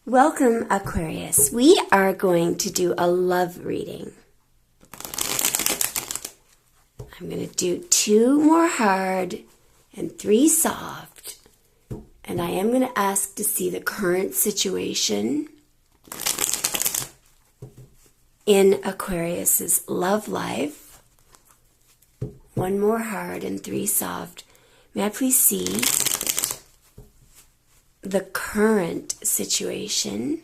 Welcome, Aquarius. We are going to do a love reading. I'm going to do 2 more hard and 3 soft. And I am going to ask to see the current situation in Aquarius's love life. 1 more hard and 3 soft. May I please see the current situation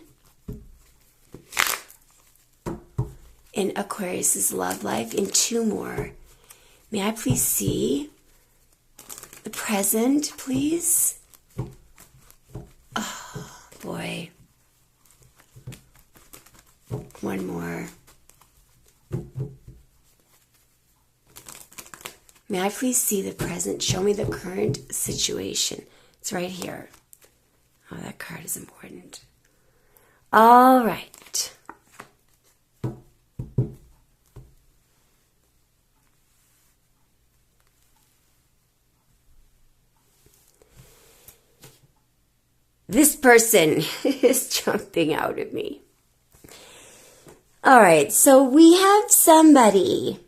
in Aquarius's love life in 2 more. May I please see the present, please? Oh, boy. 1 more. May I please see the present? Show me the current situation. It's right here. Oh, that card is important. All right. This person is jumping out at me. All right, so we have somebody.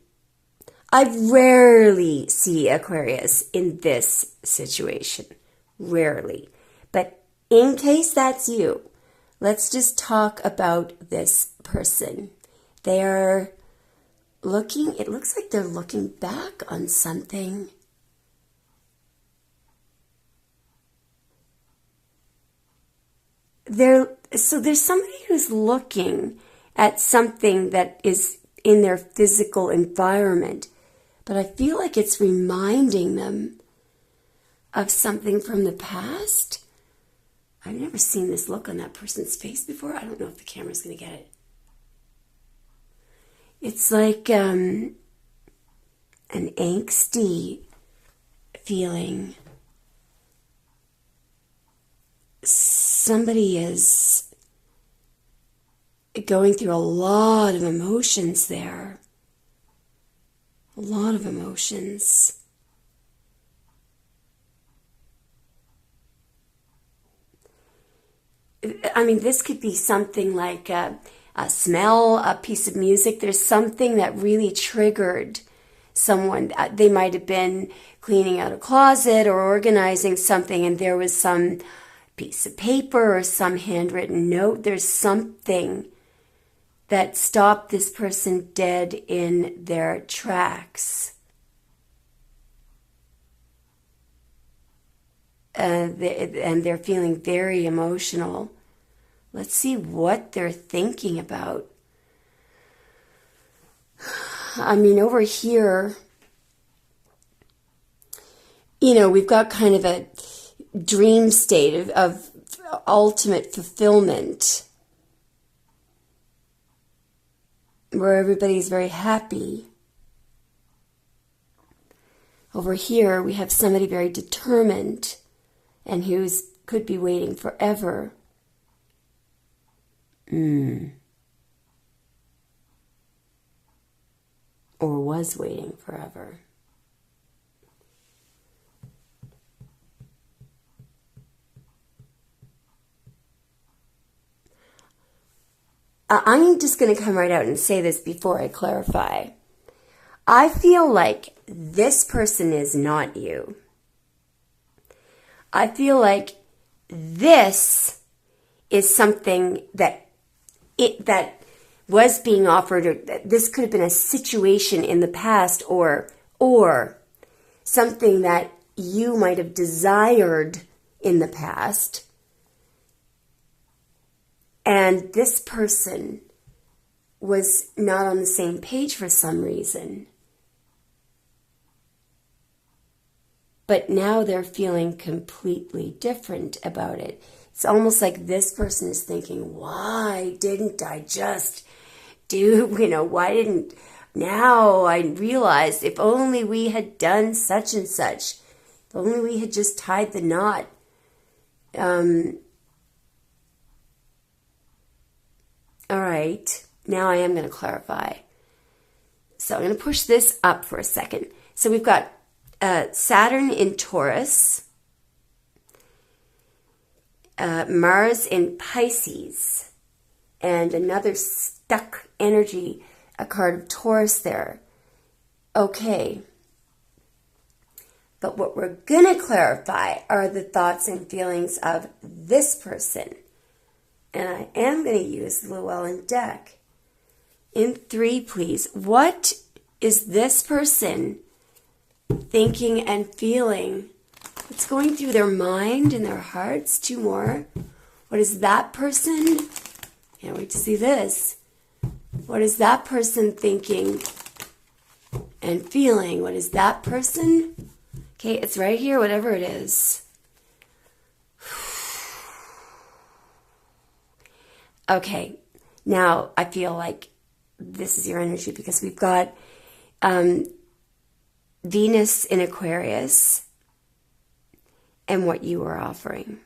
I rarely see Aquarius in this situation. Rarely. But in case that's you, let's just talk about this person. They are looking, it looks like they're looking back on something. So there's somebody who's looking at something that is in their physical environment, but I feel like it's reminding them of something from the past. I've never seen this look on that person's face before. I don't know if the camera's going to get it. It's like an angsty feeling. Somebody is going through a lot of emotions there. A lot of emotions. I mean, this could be something like a smell, a piece of music. There's something that really triggered someone. They might have been cleaning out a closet or organizing something, and there was some piece of paper or some handwritten note. There's something that stopped this person dead in their tracks. And they're feeling very emotional. Let's see what they're thinking about. I mean, over here, we've got kind of a dream state of ultimate fulfillment, where everybody's very happy. Over here, we have somebody very determined and could be waiting forever. Or was waiting forever. I'm just going to come right out and say this before I clarify. I feel like this person is not you. I feel like this is something that was being offered, or this could have been a situation in the past, or something that you might have desired in the past. And this person was not on the same page for some reason. But now they're feeling completely different about it. It's almost like this person is thinking, why didn't I just why didn't, now I realized, if only we had done such and such, if only we had just tied the knot. All right, now I am going to clarify. So I'm going to push this up for a second. So we've got Saturn in Taurus. Mars in Pisces, and another stuck energy, a card of Taurus there. Okay. But what we're going to clarify are the thoughts and feelings of this person. And I am going to use the Llewellyn deck. In 3, please. What is this person thinking and feeling? What's going through their mind and their hearts? 2 more. What is that person? Can't wait to see this. What is that person thinking and feeling? What is that person? Okay, it's right here, whatever it is. Okay, now I feel like this is your energy because we've got Venus in Aquarius and what you are offering.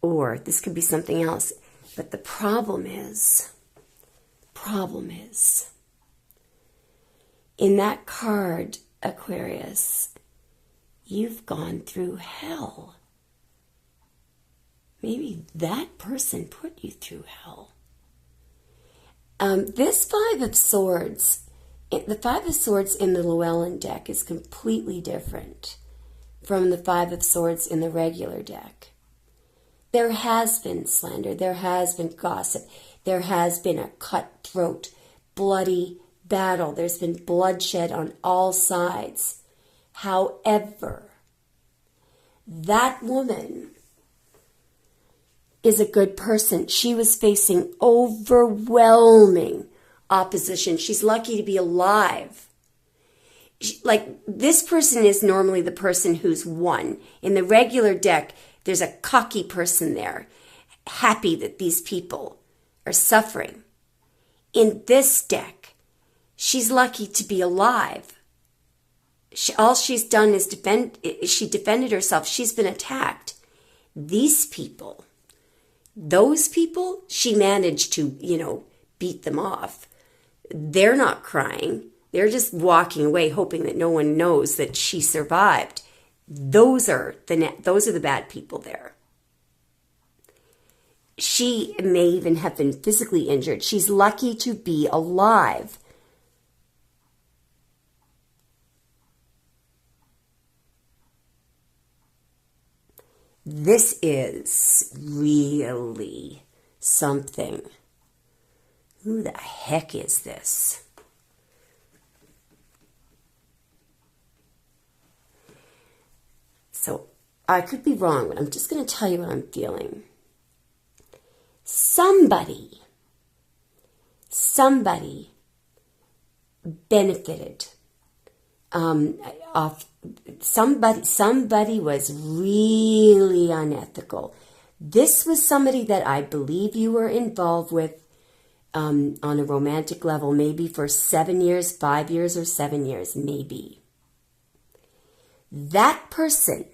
Or this could be something else. But the problem is, in that card, Aquarius, you've gone through hell. Maybe that person put you through hell. This 5 of Swords, the 5 of Swords in the Llewellyn deck is completely different from the 5 of Swords in the regular deck. There has been slander, there has been gossip, there has been a cutthroat, bloody battle. There's been bloodshed on all sides. However, that woman is a good person. She was facing overwhelming opposition. She's lucky to be alive. This person is normally the person who's won. In the regular deck, there's a cocky person there, happy that these people are suffering. In this deck, she's lucky to be alive. All she's done is she defended herself. She's been attacked. These people, those people, she managed to, beat them off. They're not crying. They're just walking away, hoping that no one knows that she survived. Those are the bad people there. She may even have been physically injured. She's lucky to be alive. This is really something. Who the heck is this? So I could be wrong, but I'm just going to tell you what I'm feeling. Somebody benefited off. Somebody was really unethical. This was somebody that I believe you were involved with on a romantic level, maybe for 7 years, 5 years, or 7 years, maybe. That person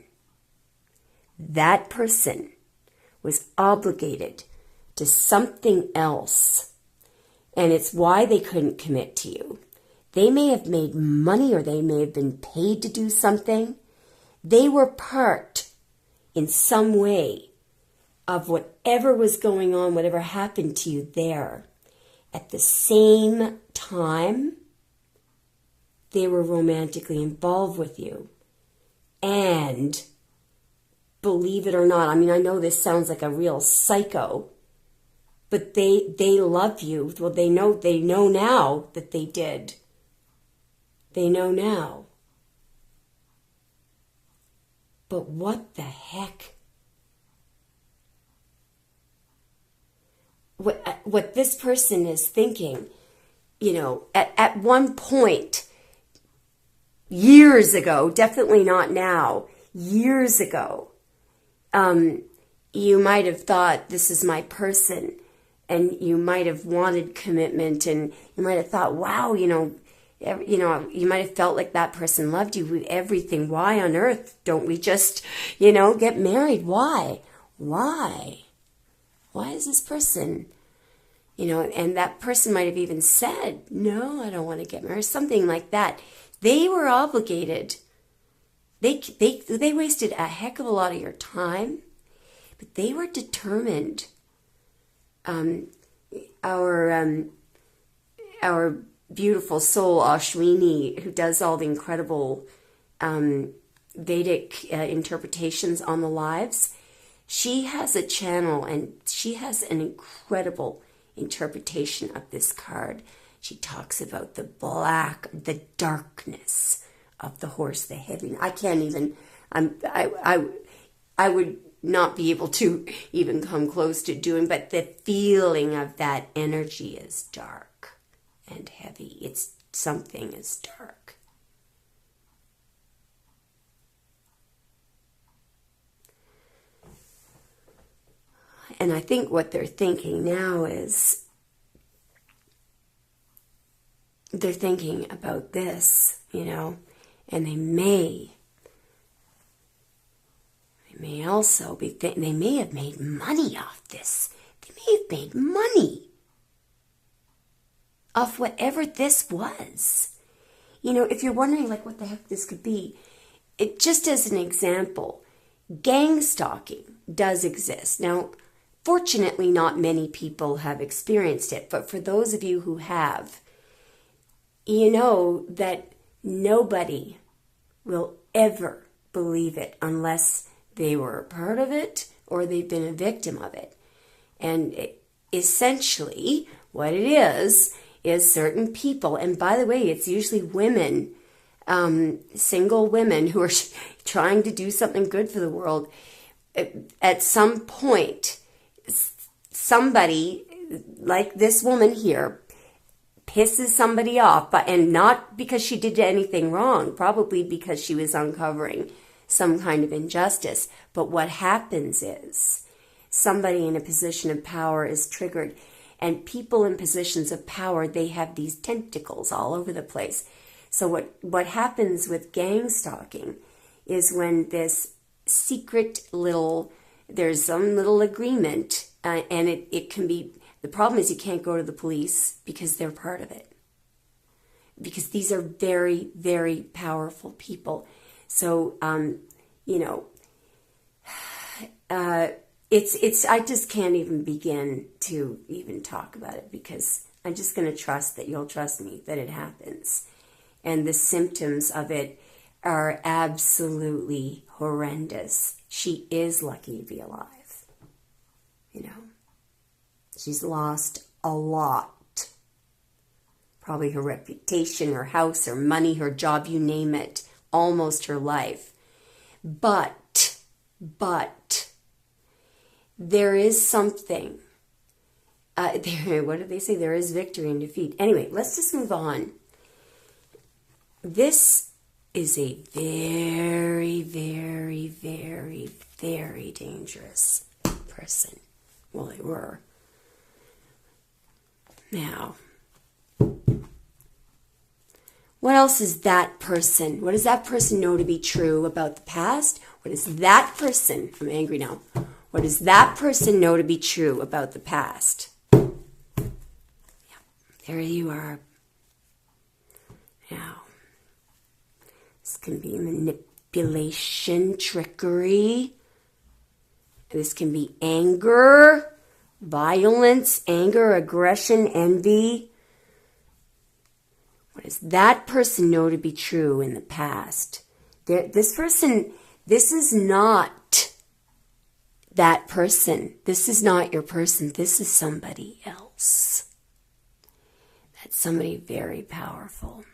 was obligated to something else, and it's why they couldn't commit to you. They may have made money or they may have been paid to do something. They were part in some way of whatever was going on, whatever happened to you there. At the same time, they were romantically involved with you. And believe it or not, I mean, I know this sounds like a real psycho, but they love you. Well, they know now that they did. They know now. But what the heck? What this person is thinking, at one point, years ago, definitely not now, years ago, you might have thought, this is my person, and you might have wanted commitment, and you might have thought, wow, you might have felt like that person loved you with everything. Why on earth don't we just, get married? Why? Why is this person, and that person might have even said, no, I don't want to get married, something like that. They were obligated They wasted a heck of a lot of your time, but they were determined. Our beautiful soul, Ashwini, who does all the incredible Vedic interpretations on the lives, she has a channel and she has an incredible interpretation of this card. She talks about the darkness of the horse, the heavy. I can't even, I would not be able to even come close to doing, but the feeling of that energy is dark and heavy. It's something is dark. And I think what they're thinking now is they're thinking about this, and they may also be they may have made money off this. They may have made money off whatever this was. If you're wondering like what the heck this could be, it just as an example, gang stalking does exist. Now, fortunately, not many people have experienced it, but for those of you who have, you know that nobody will ever believe it unless they were a part of it or they've been a victim of it. And essentially, what it is certain people, and by the way, it's usually women, single women who are trying to do something good for the world. At some point, somebody like this woman here pisses somebody off, and not because she did anything wrong, probably because she was uncovering some kind of injustice. But what happens is somebody in a position of power is triggered, and people in positions of power, they have these tentacles all over the place. So what happens with gang stalking is when this secret there's some little agreement, and it can be, the problem is you can't go to the police because they're part of it. Because these are very, very powerful people. So, it's I just can't even begin to even talk about it, because I'm just going to trust that you'll trust me that it happens. And the symptoms of it are absolutely horrendous. She is lucky to be alive. She's lost a lot. Probably her reputation, her house, her money, her job, you name it. Almost her life. But there is something. What do they say? There is victory in defeat. Anyway, let's just move on. This is a very, very, very, very dangerous person. Well, they were. Now, what else is that person? What does that person know to be true about the past? What is that person? I'm angry now. What does that person know to be true about the past? Yeah, there you are. Now, this can be manipulation, trickery. This can be anger, violence, anger, aggression, envy. What does that person know to be true in the past? This is not that person. This is not your person. This is somebody else. That's somebody very powerful.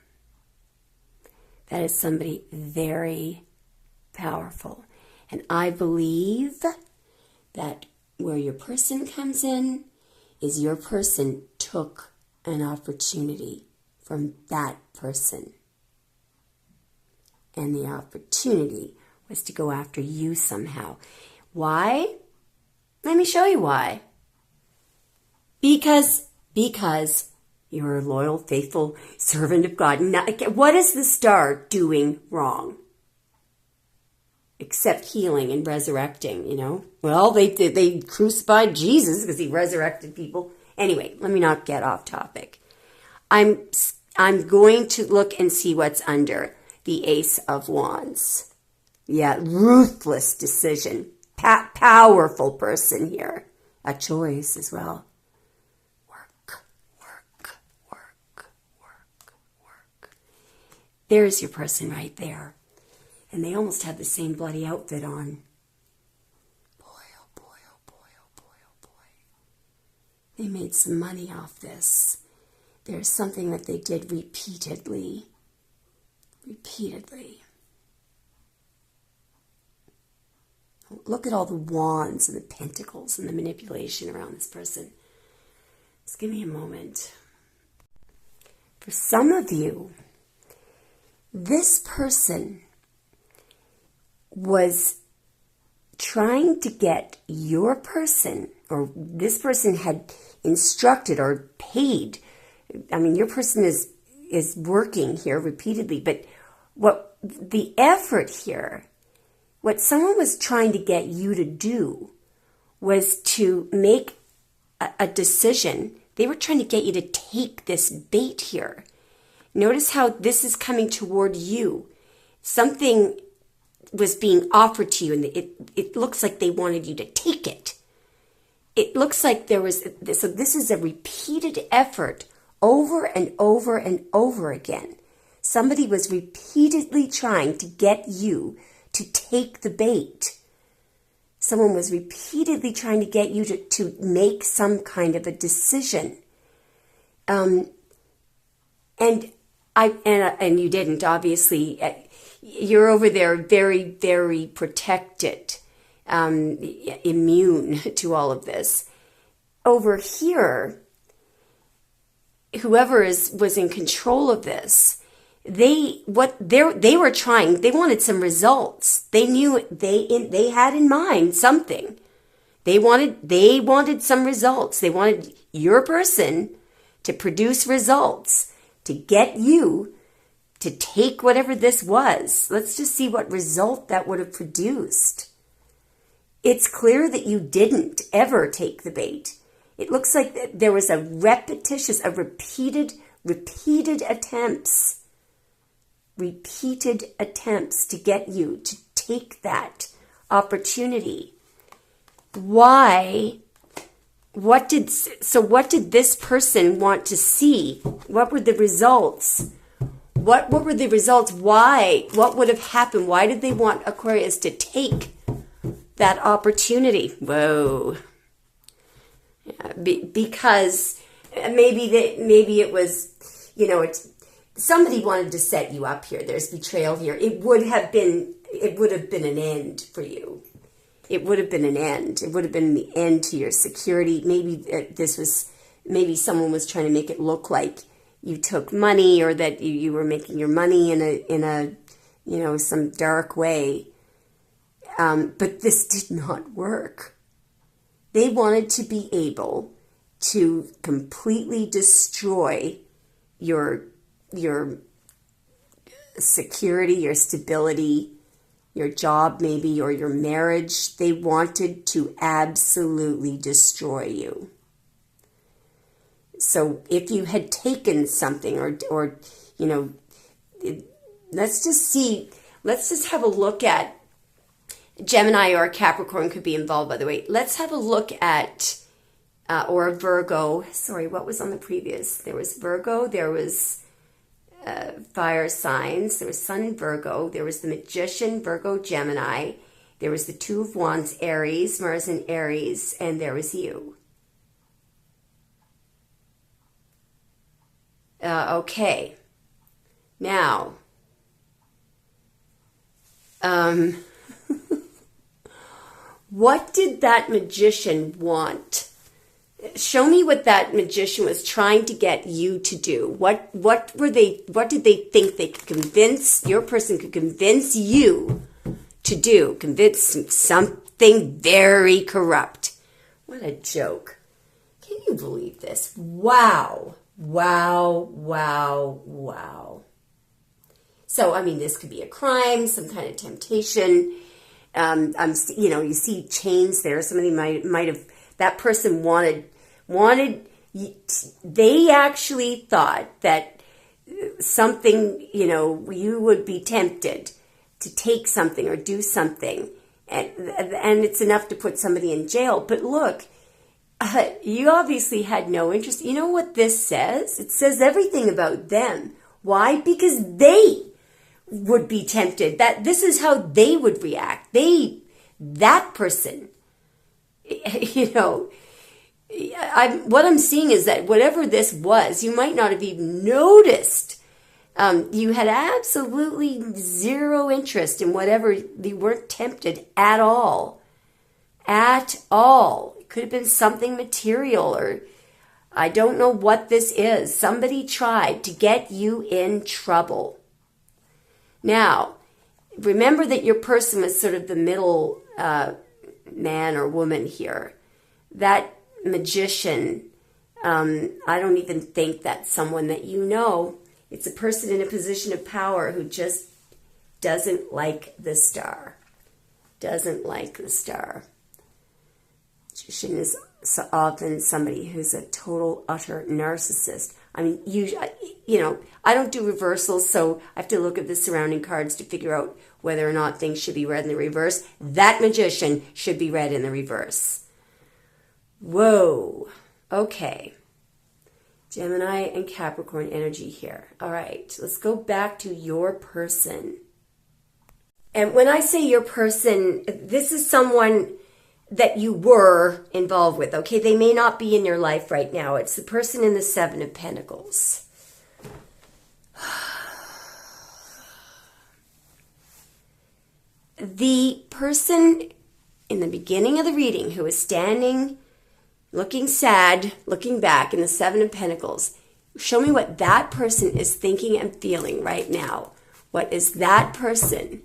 That is somebody very powerful. And I believe that where your person comes in is your person took an opportunity from that person. And the opportunity was to go after you somehow. Why? Let me show you why. Because you're a loyal, faithful servant of God. What is the star doing wrong? Except healing and resurrecting, Well, they crucified Jesus because he resurrected people. Anyway, let me not get off topic. I'm going to look and see what's under the Ace of Wands. Yeah, ruthless decision. Powerful person here. A choice as well. Work, work, work, work, work. There's your person right there. And they almost had the same bloody outfit on. Boy, oh boy, oh boy, oh boy, oh boy. They made some money off this. There's something that they did repeatedly. Repeatedly. Look at all the wands and the pentacles and the manipulation around this person. Just give me a moment. For some of you, this person was trying to get your person, or this person had instructed or paid. I mean, your person is working here repeatedly, but what the effort here, what someone was trying to get you to do was to make a decision. They were trying to get you to take this bait here. Notice how this is coming toward you. Something was being offered to you, and it looks like they wanted you to take it. It looks like there was, so this is a repeated effort over and over and over again. Somebody was repeatedly trying to get you to take the bait. Someone was repeatedly trying to get you to make some kind of a decision. And you didn't, obviously. You're over there very, very protected, immune to all of this. Over here, whoever was in control of this, they were trying. They wanted some results. They knew they had in mind something. They wanted some results. They wanted your person to produce results, to get you to take whatever this was. Let's just see what result that would have produced. It's clear that you didn't ever take the bait. It looks like there was repeated attempts to get you to take that opportunity. Why? What did this person want to see? What were the results? What were the results? Why? What would have happened? Why did they want Aquarius to take that opportunity? Whoa. Yeah, because maybe it was, somebody wanted to set you up here. There's betrayal here. It would have been an end for you. It would have been an end. It would have been the end to your security. Maybe someone was trying to make it look like you took money, or that you were making your money in a some dark way. But this did not work. They wanted to be able to completely destroy your security, your stability, your job maybe, or your marriage. They wanted to absolutely destroy you. So if you had taken something or let's just have a look at Gemini, or a Capricorn could be involved, by the way. Let's have a look at, or a Virgo. Sorry, what was on the previous? There was Virgo, there was fire signs, there was Sun in Virgo, there was the Magician, Virgo, Gemini, there was the Two of Wands, Aries, Mars in Aries, and there was you. Okay. Now, what did that magician want? Show me what that magician was trying to get you to do. What did they think they could convince your person, could convince you to do? Convince something very corrupt. What a joke. Can you believe this? Wow. Wow, wow, wow. So, this could be a crime, some kind of temptation. You see chains there. Somebody might have, that person wanted, they actually thought that something, you would be tempted to take something or do something. And it's enough to put somebody in jail. But look, you obviously had no interest. You know what this says? It says everything about them. Why? Because they would be tempted. That this is how they would react. That person, what I'm seeing is that whatever this was, you might not have even noticed. You had absolutely zero interest in whatever. You weren't tempted at all. At all. It could have been something material, or I don't know what this is. Somebody tried to get you in trouble. Now, remember that your person was sort of the middle man or woman here. That magician, I don't even think that's someone that you know. It's a person in a position of power who just doesn't like the star. Doesn't like the star. Magician is often somebody who's a total, utter narcissist. I mean, I don't do reversals, so I have to look at the surrounding cards to figure out whether or not things should be read in the reverse. That magician should be read in the reverse. Whoa. Okay. Gemini and Capricorn energy here. All right, let's go back to your person. And when I say your person, this is someone that you were involved with, okay? They may not be in your life right now. It's the person in the Seven of Pentacles. The person in the beginning of the reading who is standing, looking sad, looking back in the Seven of Pentacles, show me what that person is thinking and feeling right now. What is that person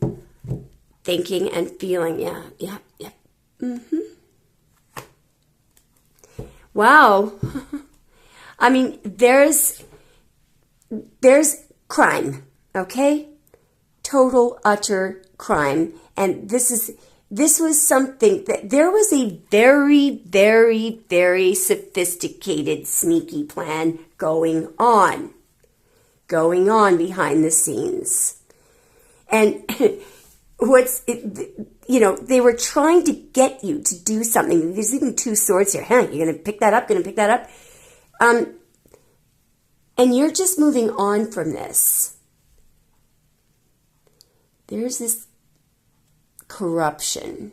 thinking and feeling? Yeah. Mm-hmm. Wow. I mean, there's crime, okay? Total, utter crime. And this was something that there was a very, very, very sophisticated, sneaky plan going on behind the scenes. And they were trying to get you to do something. There's even two swords here. You're going to pick that up, and you're just moving on from this. There's this corruption.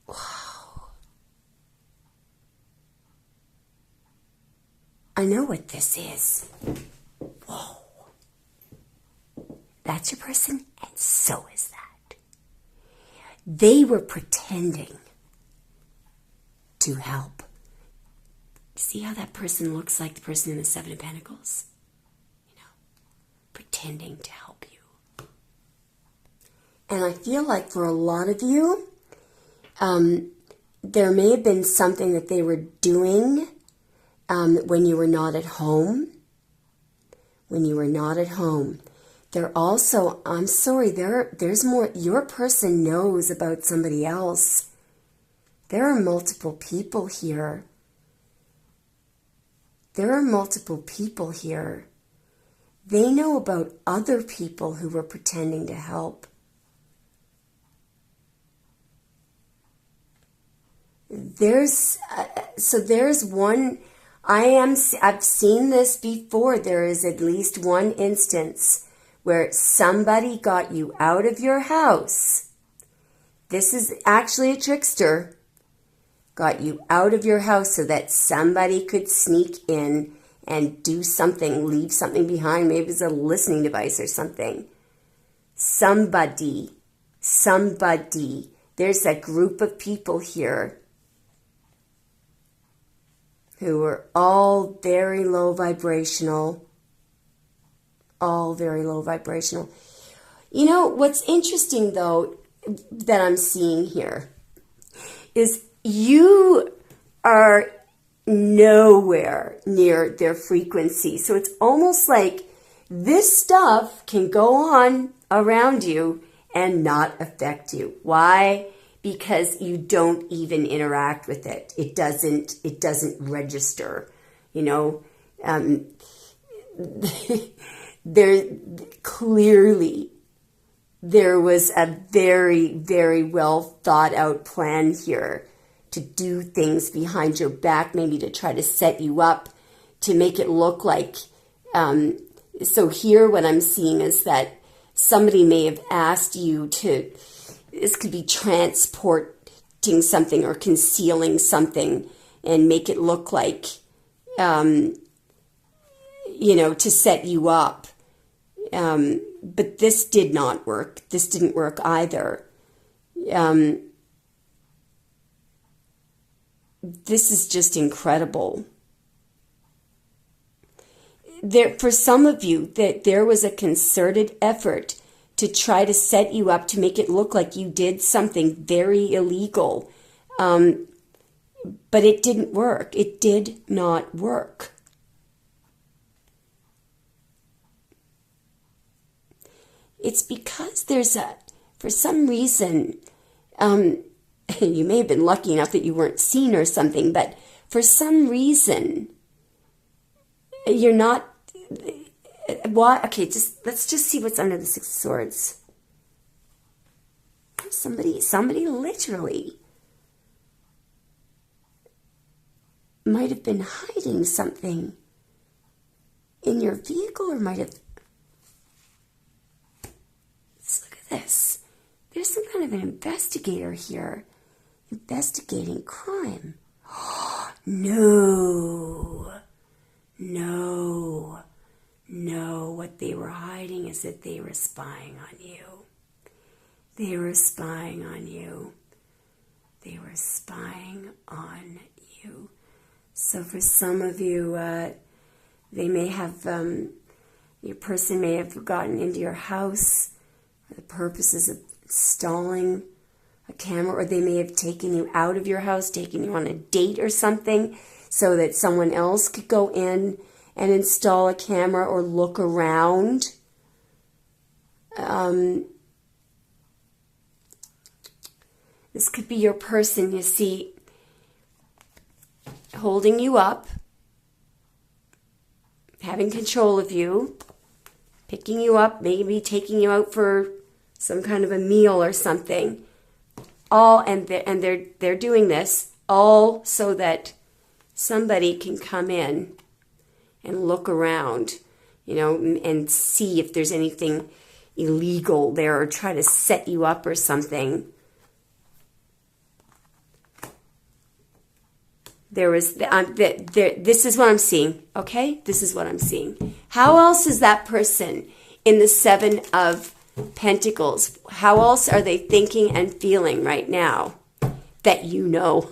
Wow. I know what this is. Whoa. That's your person, and so is that. They were pretending to help. See how that person looks like the person in the Seven of Pentacles? Pretending to help you. And I feel like for a lot of you, there may have been something that they were doing when you were not at home. When you were not at home. They're also, I'm sorry, there's more. Your person knows about somebody else. There are multiple people here. There are multiple people here. They know about other people who were pretending to help. There's one, I've seen this before. There is at least one instance where somebody got you out of your house. This is actually a trickster. Got you out of your house so that somebody could sneak in and do something, leave something behind. Maybe it's a listening device or something. Somebody. There's a group of people here who are all very low vibrational. All very low vibrational. You know, what's interesting, though, that I'm seeing here is you are nowhere near their frequency. So it's almost like this stuff can go on around you and not affect you. Why? Because you don't even interact with it. It doesn't register. There clearly there was a very, very well thought out plan here to do things behind your back, maybe to try to set you up, to make it look like. So here what I'm seeing is that somebody may have asked you to, this could be transporting something or concealing something and make it look like, to set you up. But this did not work. This didn't work either. This is just incredible. For some of you, that there was a concerted effort to try to set you up, to make it look like you did something very illegal. But it didn't work. It did not work. It's because for some reason, you may have been lucky enough that you weren't seen or something, but for some reason, you're not. Why? Okay, let's just see what's under the Six of Swords. Somebody literally might have been hiding something in your vehicle, or might have. Let's look at this. There's some kind of an investigator here, investigating crime. No. What they were hiding is that they were spying on you. They were spying on you. They were spying on you. So for some of you, they may have, your person may have gotten into your house for the purposes of installing a camera, or they may have taken you out of your house, taken you on a date or something, so that someone else could go in and install a camera or look around. This could be your person, you see, holding you up, having control of you, picking you up, maybe taking you out for some kind of a meal or something. They're doing this all so that somebody can come in and look around, and see if there's anything illegal there, or try to set you up or something. This is what I'm seeing, okay? This is what I'm seeing. How else is that person in the Seven of Pentacles? How else are they thinking and feeling right now that you know?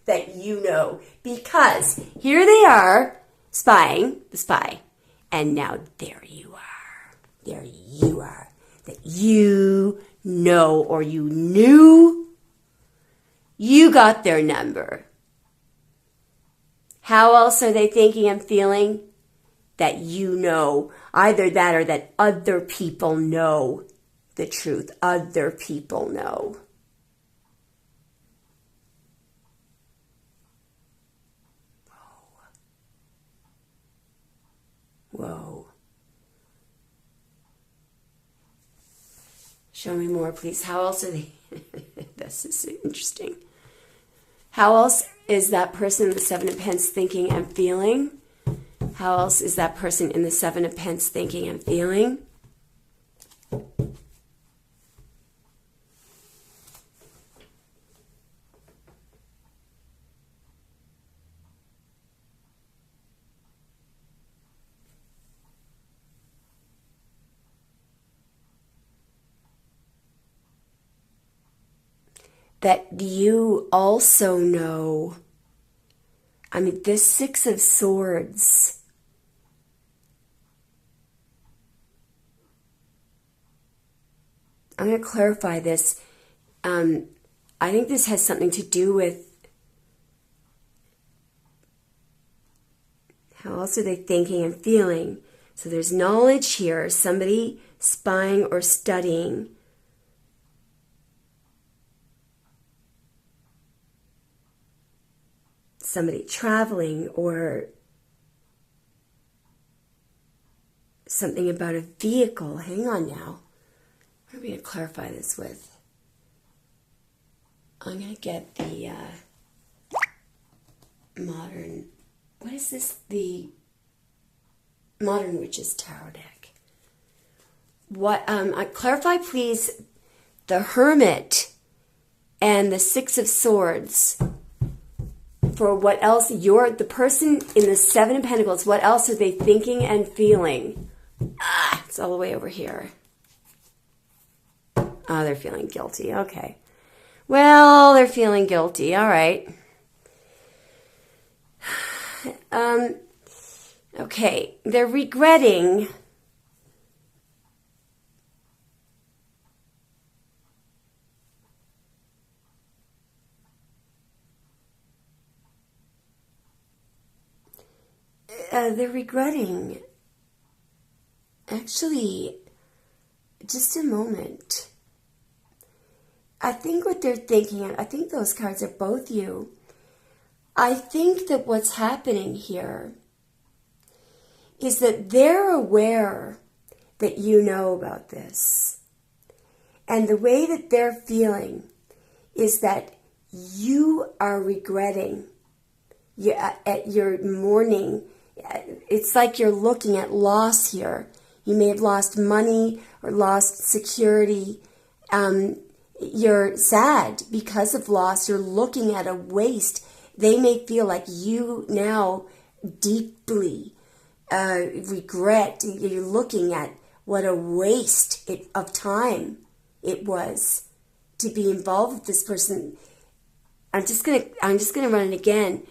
That you know. Because here they are, spying, the spy. And now there you are. There you are. That you know, or you knew. You got their number. How else are they thinking and feeling? That you know. Either that, or that other people know the truth. Other people know. Whoa. Show me more, please. How else are they? This is interesting. How else is that person in the Seven of Pentacles thinking and feeling? How else is that person in the Seven of Pentacles thinking and feeling? That you also know, this Six of Swords, I'm going to clarify this. I think this has something to do with, how else are they thinking and feeling? So there's knowledge here, somebody spying or studying. somebody traveling, or something about a vehicle. Hang on now. What are we going to clarify this with? I'm going to get the modern... What is this? The Modern Witches Tarot deck. What? Clarify, please, the Hermit and the Six of Swords. For what else? The person in the Seven of Pentacles, what else are they thinking and feeling? It's all the way over here. Oh, they're feeling guilty. Okay. Well, they're feeling guilty. All right. Okay. They're regretting. Actually, just a moment. I think what they're thinking, and I think those cards are both you. I think that what's happening here is that they're aware that you know about this. And the way that they're feeling is that you are regretting. You're mourning. It's like you're looking at loss here. You may have lost money or lost security. You're sad because of loss. You're looking at a waste. They may feel like you now deeply regret. You're looking at what a waste of time it was to be involved with this person. I'm just gonna run it again.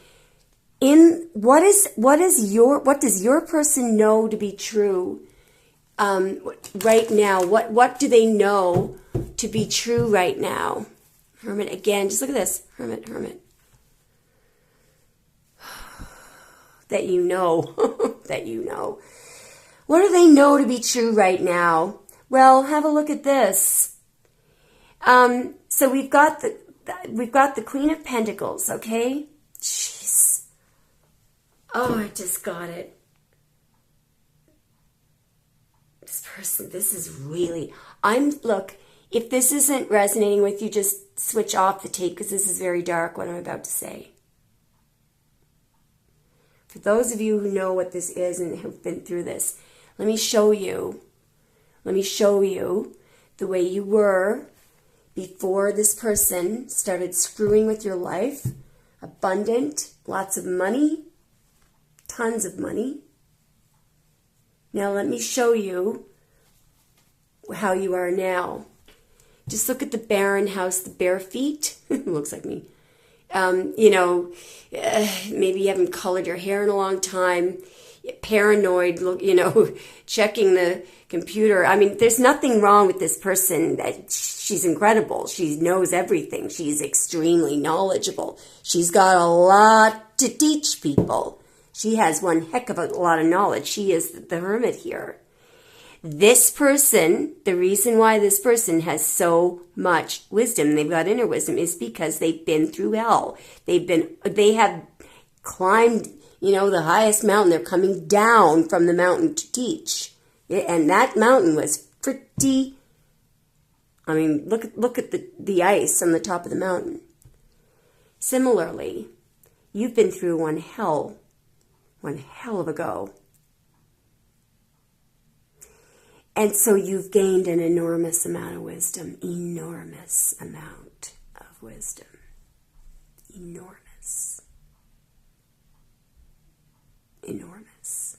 What does your person know to be true right now? What do they know to be true right now? Hermit again. Just look at this. Hermit. That you know. That you know. What do they know to be true right now? Well, have a look at this. So we've got the Queen of Pentacles, okay? Jeez. Oh, I just got it. This person, this is really... Look, if this isn't resonating with you, just switch off the tape because this is very dark, what I'm about to say. For those of you who know what this is and have been through this, let me show you. Let me show you the way you were before this person started screwing with your life. Abundant, lots of money, tons of money. Now let me show you how you are now. Just look at the barren house, the bare feet. Looks like me. Maybe you haven't colored your hair in a long time. Paranoid, checking the computer. I mean, there's nothing wrong with this person. She's incredible. She knows everything. She's extremely knowledgeable. She's got a lot to teach people. She has one heck of a lot of knowledge. She is the hermit here. This person, the reason why this person has so much wisdom, they've got inner wisdom, is because they've been through hell. They have climbed, the highest mountain. They're coming down from the mountain to teach. And that mountain was pretty, look at the ice on the top of the mountain. Similarly, you've been through one hell of a go. And so you've gained an enormous amount of wisdom. Enormous amount of wisdom. Enormous. Enormous.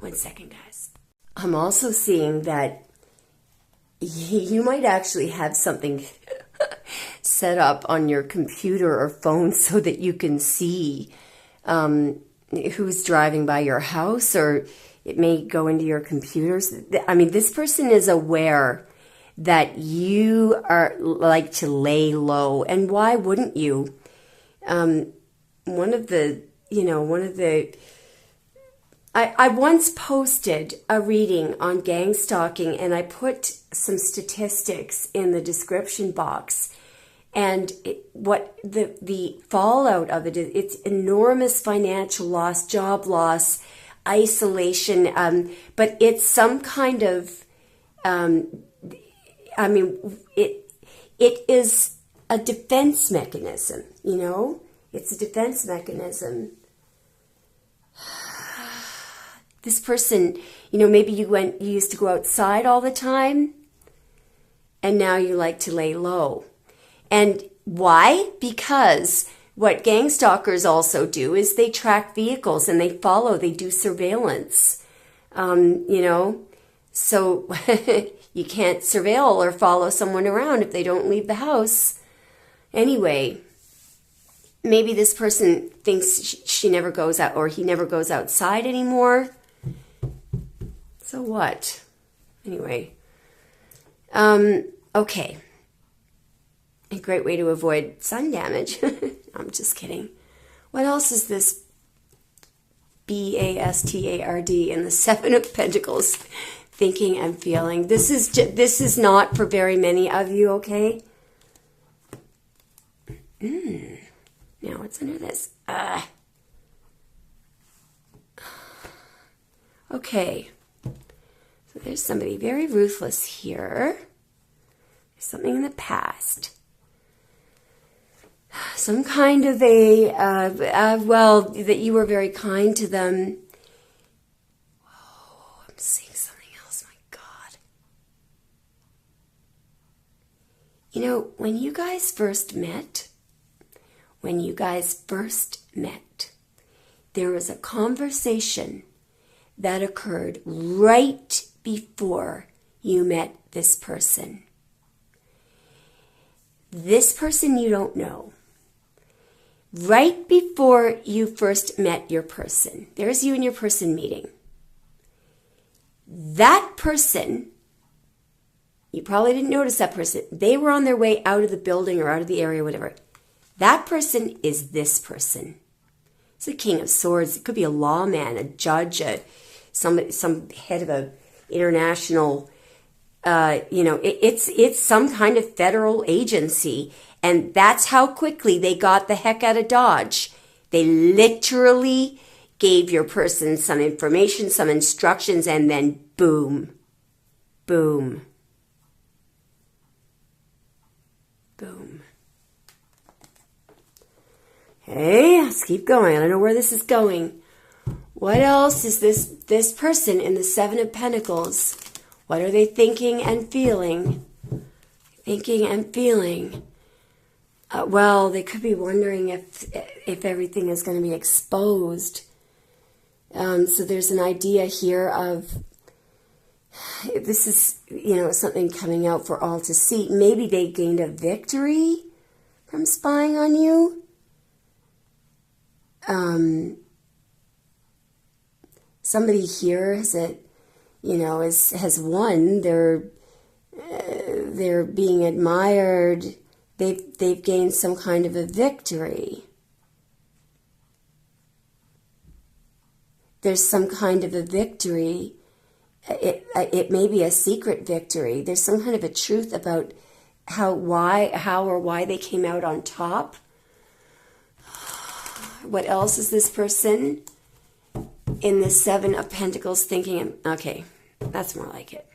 1 second, guys. I'm also seeing that you might actually have something set up on your computer or phone so that you can see who's driving by your house, or it may go into your computers. This person is aware that you are like to lay low, and why wouldn't you? I once posted a reading on gangstalking, and I put some statistics in the description box. And what the fallout of it is, it's enormous financial loss, job loss, isolation, but it's some kind of, it is a defense mechanism, you know? It's a defense mechanism. This person, you know, maybe you used to go outside all the time, and now you like to lay low. And why? Because what gang stalkers also do is they track vehicles and they follow, they do surveillance, you know, so you can't surveil or follow someone around if they don't leave the house. Anyway, maybe this person thinks she never goes out, or he never goes outside anymore. So what? Anyway, okay. A great way to avoid sun damage. I'm just kidding. What else is this bastard in the Seven of Pentacles thinking and feeling? This is not for very many of you, okay? Now what's under this? Okay. So there's somebody very ruthless here. There's something in the past. Some kind of well, that you were very kind to them. Oh, I'm seeing something else, my God. You know, when you guys first met, there was a conversation that occurred right before you met this person. This person you don't know. Right before you first met your person, there's you and your person meeting. That person, you probably didn't notice that person. They were on their way out of the building or out of the area, whatever. That person is this person. It's a King of Swords. It could be a lawman, a judge, some head of a international, it's some kind of federal agency. And that's how quickly they got the heck out of Dodge. They literally gave your person some information, some instructions, and then boom, boom, boom. Hey, let's keep going. I don't know where this is going. What else is this person in the Seven of Pentacles? What are they thinking and feeling? Thinking and feeling. Well, they could be wondering if everything is going to be exposed. So there's an idea here of this is, something coming out for all to see. Maybe they gained a victory from spying on you. Somebody here has won. They're being admired. They've gained some kind of a victory. There's some kind of a victory. It may be a secret victory. There's some kind of a truth about how or why they came out on top. What else is this person in the Seven of Pentacles thinking? Okay, that's more like it.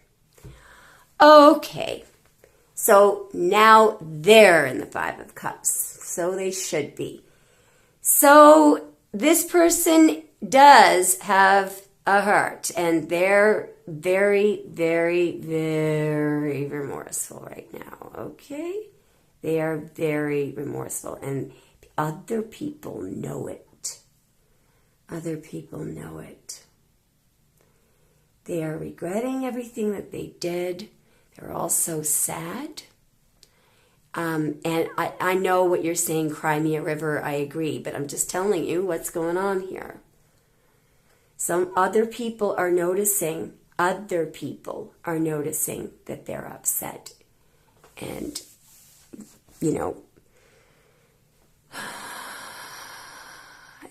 Okay. So now they're in the Five of Cups. So they should be. So this person does have a heart, and they're very, very, very remorseful right now, okay? They are very remorseful, and other people know it. Other people know it. They are regretting everything that they did. They're also sad. And I know what you're saying, cry me a river, I agree, but I'm just telling you what's going on here. Some other people are noticing that they're upset. And,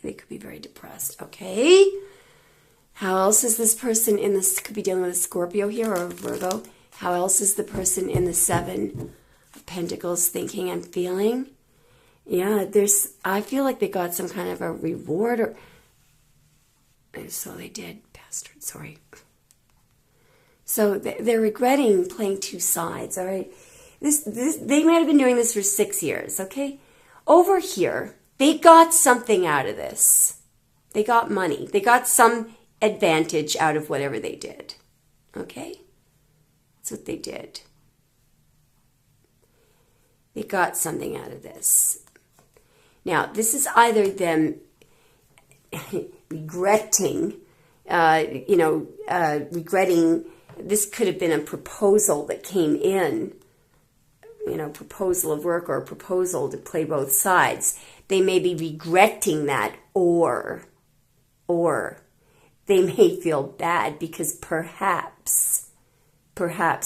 they could be very depressed, okay? How else is this person in this, could be dealing with a Scorpio here or a Virgo. How else is the person in the Seven of Pentacles thinking and feeling. Yeah, I feel like they got some kind of a reward, or so they did, bastard, sorry. So they're regretting playing two sides, all right? They might have been doing this for 6 years, okay? Over here, they got something out of this. They got money. They got some advantage out of whatever they did, okay? That's what they did. They got something out of this. Now, this is either them regretting, regretting. This could have been a proposal that came in, proposal of work or a proposal to play both sides. They may be regretting that, or they may feel bad because perhaps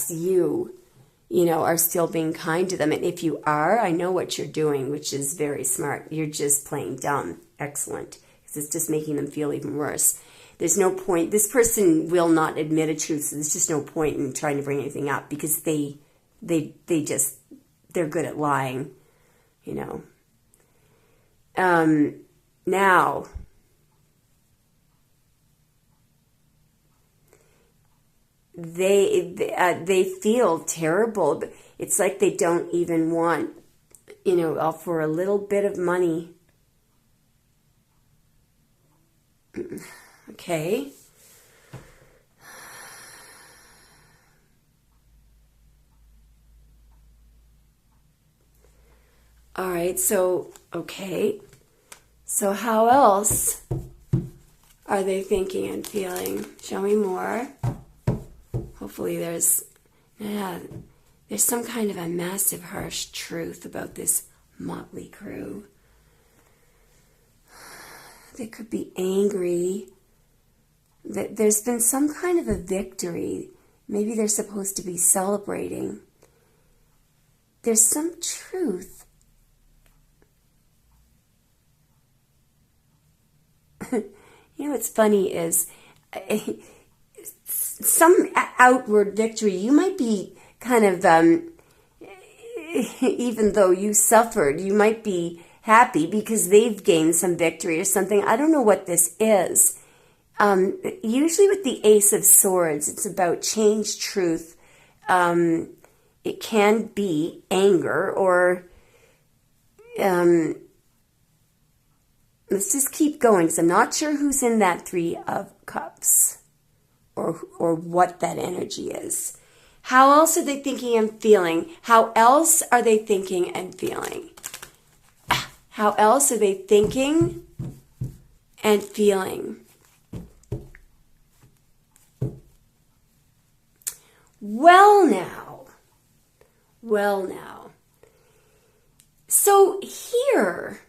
you are still being kind to them. And if you are, I know what you're doing, which is very smart. You're just playing dumb. Excellent. Because it's just making them feel even worse. There's no point. This person will not admit a truth, so there's just no point in trying to bring anything up because they're good at lying, Now, they feel terrible. It's like they don't even want, for a little bit of money. Okay. All right, so, okay. So how else are they thinking and feeling? Show me more. Hopefully there's some kind of a massive, harsh truth about this motley crew. They could be angry. There's been some kind of a victory. Maybe they're supposed to be celebrating. There's some truth. What's funny is some outward victory. You might be kind of, even though you suffered, you might be happy because they've gained some victory or something. I don't know what this is. Usually with the Ace of Swords, it's about change, truth. It can be anger or... let's just keep going because I'm not sure who's in that Three of Cups or what that energy is. How else are they thinking and feeling? How else are they thinking and feeling? How else are they thinking and feeling? Well now. So here...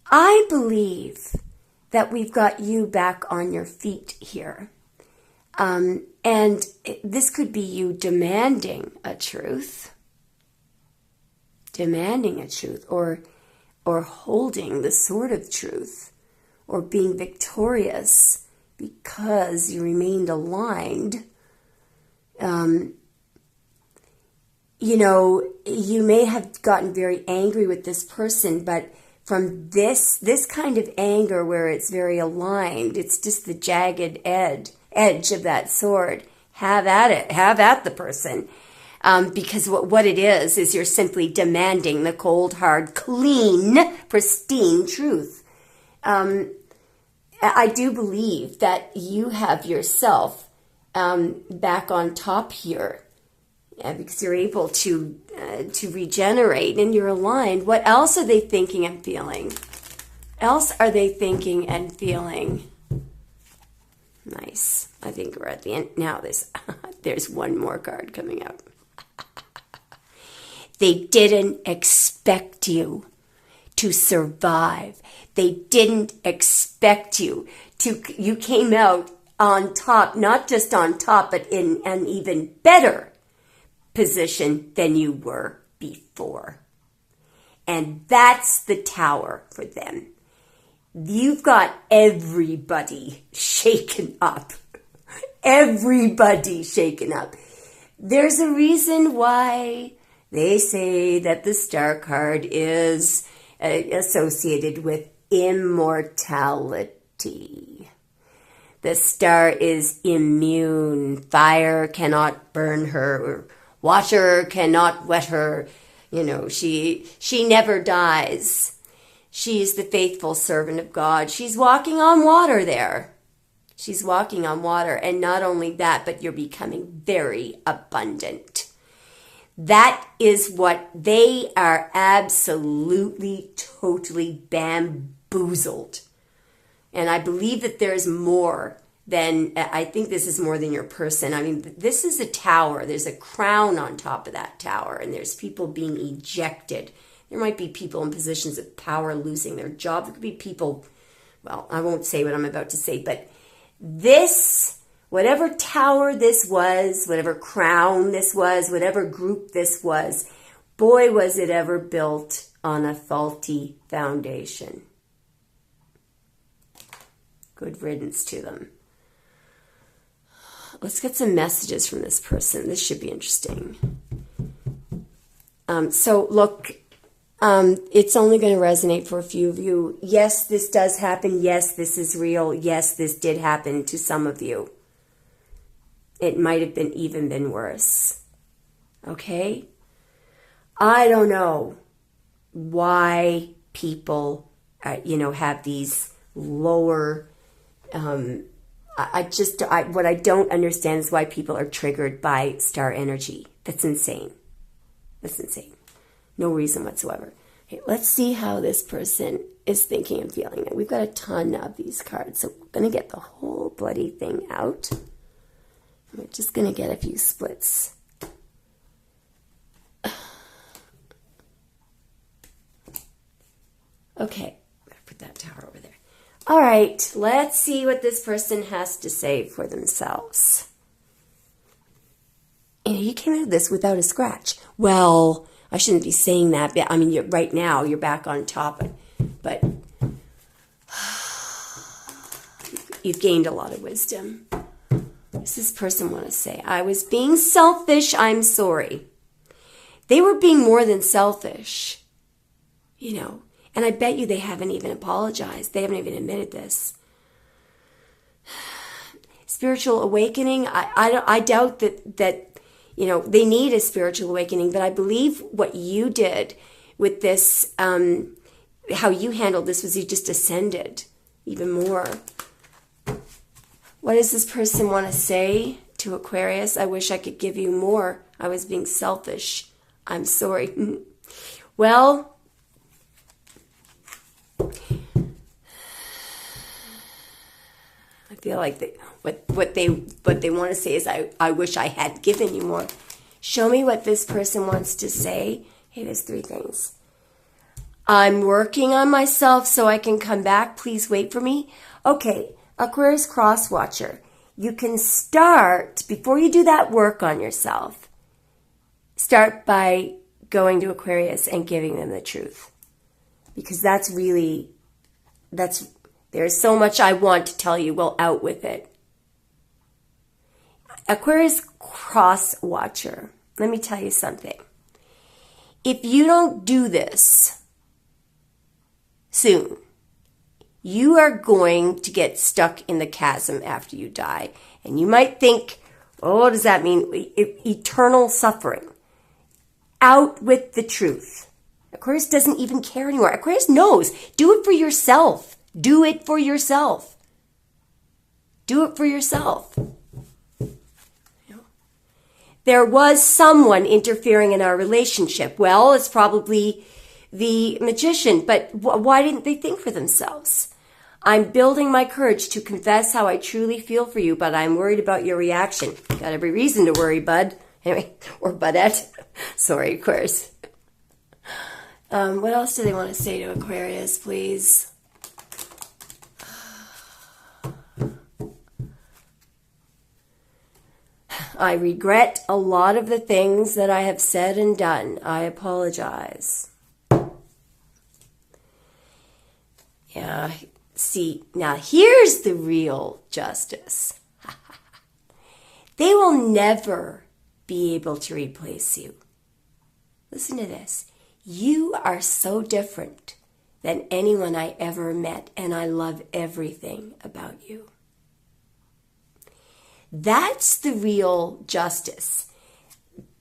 I believe that we've got you back on your feet here. And this could be you demanding a truth, or holding the sword of truth, or being victorious because you remained aligned. You may have gotten very angry with this person, but from this kind of anger where it's very aligned, it's just the jagged edge of that sword. Have at it. Have at the person. Because what it is you're simply demanding the cold, hard, clean, pristine truth. I do believe that you have yourself back on top here. Because you're able to regenerate and you're aligned. What else are they thinking and feeling? Nice. I think we're at the end. Now there's one more card coming out. They didn't expect you to survive. They didn't expect you came out on top, not just on top, but in an even better position than you were before. And that's the Tower for them. You've got everybody shaken up. Everybody shaken up. There's a reason why They say that the star card is associated with immortality. The star is immune. Fire cannot burn her. Water cannot wet her. You know, she never dies. She is the faithful servant of God. She's walking on water there. She's walking on water. And not only that, but you're becoming very abundant. That is what they are absolutely, totally bamboozled. And I believe that there's more than, I think this is more than your person. I mean, this is a tower. There's a crown on top of that tower, and there's people being ejected. There might be people in positions of power losing their job. There could be people, well, I won't say what I'm about to say, but this, whatever tower this was, whatever crown this was, whatever group this was, boy, was it ever built on a faulty foundation. Good riddance to them. Let's get some messages from this person. This should be interesting. So look, it's only going to resonate for a few of you. Yes, this does happen. Yes, this is real. Yes, this did happen to some of you. It might have been even been worse. Okay? I don't know why people, have these lower. What I don't understand is why people are triggered by star energy. That's insane. That's insane. No reason whatsoever. Okay, let's see how this person is thinking and feeling. We've got a ton of these cards, so we're going to get the whole bloody thing out. We're just going to get a few splits. Okay, I'm going to put that tower over there. All right, let's see what this person has to say for themselves. And you came out of this without a scratch. Well, I shouldn't be saying that. I mean, right now, you're back on top. But you've gained a lot of wisdom. What does this person want to say? I was being selfish. I'm sorry. They were being more than selfish. And I bet you they haven't even apologized. They haven't even admitted this. Spiritual awakening, I doubt that they need a spiritual awakening, but I believe what you did with this, how you handled this was you just ascended even more. What does this person want to say to Aquarius? I wish I could give you more. I was being selfish. I'm sorry. Well, I feel like what they want to say is I wish I had given you more. Show me what this person wants to say. Hey, there's 3 things. I'm working on myself so I can come back. Please wait for me. Okay, Aquarius Cross Watcher. You can start, before you do that work on yourself, start by going to Aquarius and giving them the truth. Because there's so much I want to tell you. Well, out with it. Aquarius Cross Watcher. Let me tell you something. If you don't do this soon, you are going to get stuck in the chasm after you die. And you might think, oh, what does that mean? Eternal suffering. Out with the truth. Aquarius doesn't even care anymore. Aquarius knows. Do it for yourself. Do it for yourself. Do it for yourself. There was someone interfering in our relationship. Well, it's probably the magician, but why didn't they think for themselves? I'm building my courage to confess how I truly feel for you, but I'm worried about your reaction. Got every reason to worry, bud. Anyway, or budette. Sorry, Aquarius. What else do they want to say to Aquarius, please? I regret a lot of the things that I have said and done. I apologize. Yeah, see, now here's the real justice. They will never be able to replace you. Listen to this. You are so different than anyone I ever met, and I love everything about you. That's the real justice.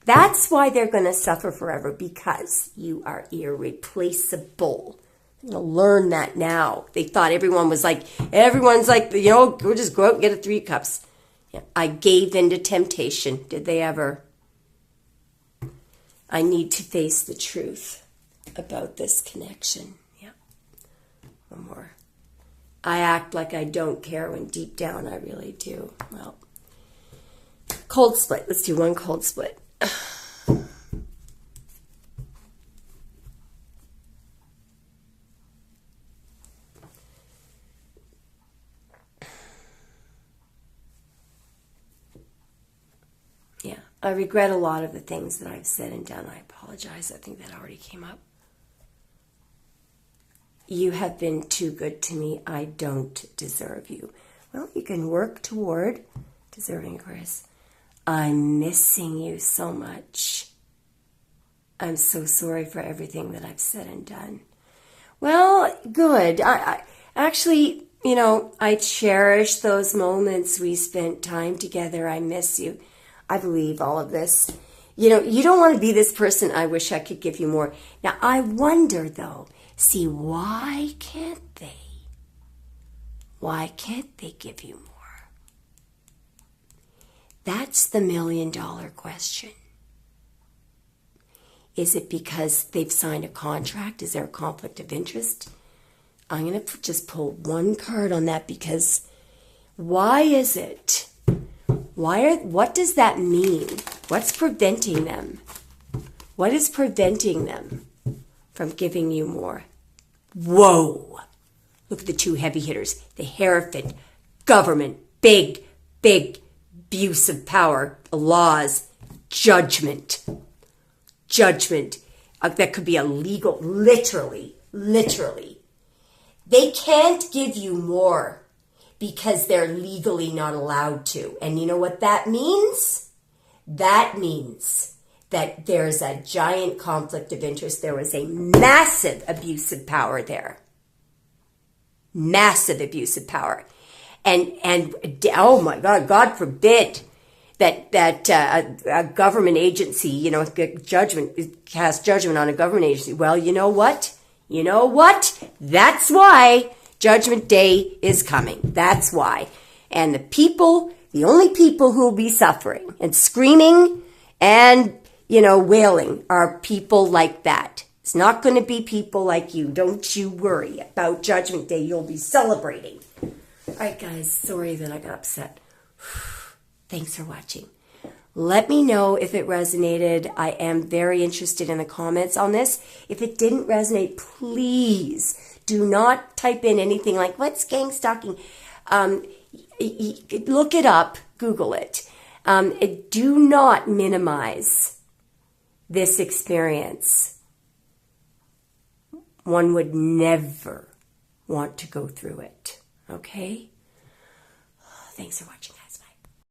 That's why they're going to suffer forever, because you are irreplaceable. You'll learn that now. They thought everyone's like, we'll just go out and get a 3 cups. Yeah, I gave in to temptation. Did they ever? I need to face the truth about this connection. Yeah. One more. I act like I don't care when deep down I really do. Well, cold split. Let's do one cold split. Yeah, I regret a lot of the things that I've said and done. I apologize. I think that already came up. You have been too good to me. I don't deserve you. Well, you can work toward deserving, Chris. I'm missing you so much. I'm so sorry for everything that I've said and done. Well, good. I actually, I cherish those moments we spent time together. I miss you. I believe all of this. You don't want to be this person. I wish I could give you more. Now, I wonder, though, why can't they? Why can't they give you more? That's the $1 million question. Is it because they've signed a contract? Is there a conflict of interest? I'm going to just pull one card on that, because why is it? What does that mean? What's preventing them? What is preventing them from giving you more? Whoa! Look at the 2 heavy hitters. The Hierophant, government, big abuse of power, laws, judgment. Judgment. That could be a legal, literally. They can't give you more because they're legally not allowed to. And you know what that means? That means that there's a giant conflict of interest. There was a massive abuse of power there. Massive abuse of power. And oh my God, God forbid that a government agency, cast judgment on a government agency. Well, you know what? That's why Judgment Day is coming. That's why. And the only people who will be suffering and screaming and, wailing are people like that. It's not going to be people like you. Don't you worry about Judgment Day. You'll be celebrating. All right, guys. Sorry that I got upset. Thanks for watching. Let me know if it resonated. I am very interested in the comments on this. If it didn't resonate, please do not type in anything like, what's gangstalking? Look it up. Google it. Do not minimize this experience. One would never want to go through it. Okay? Thanks for watching, guys.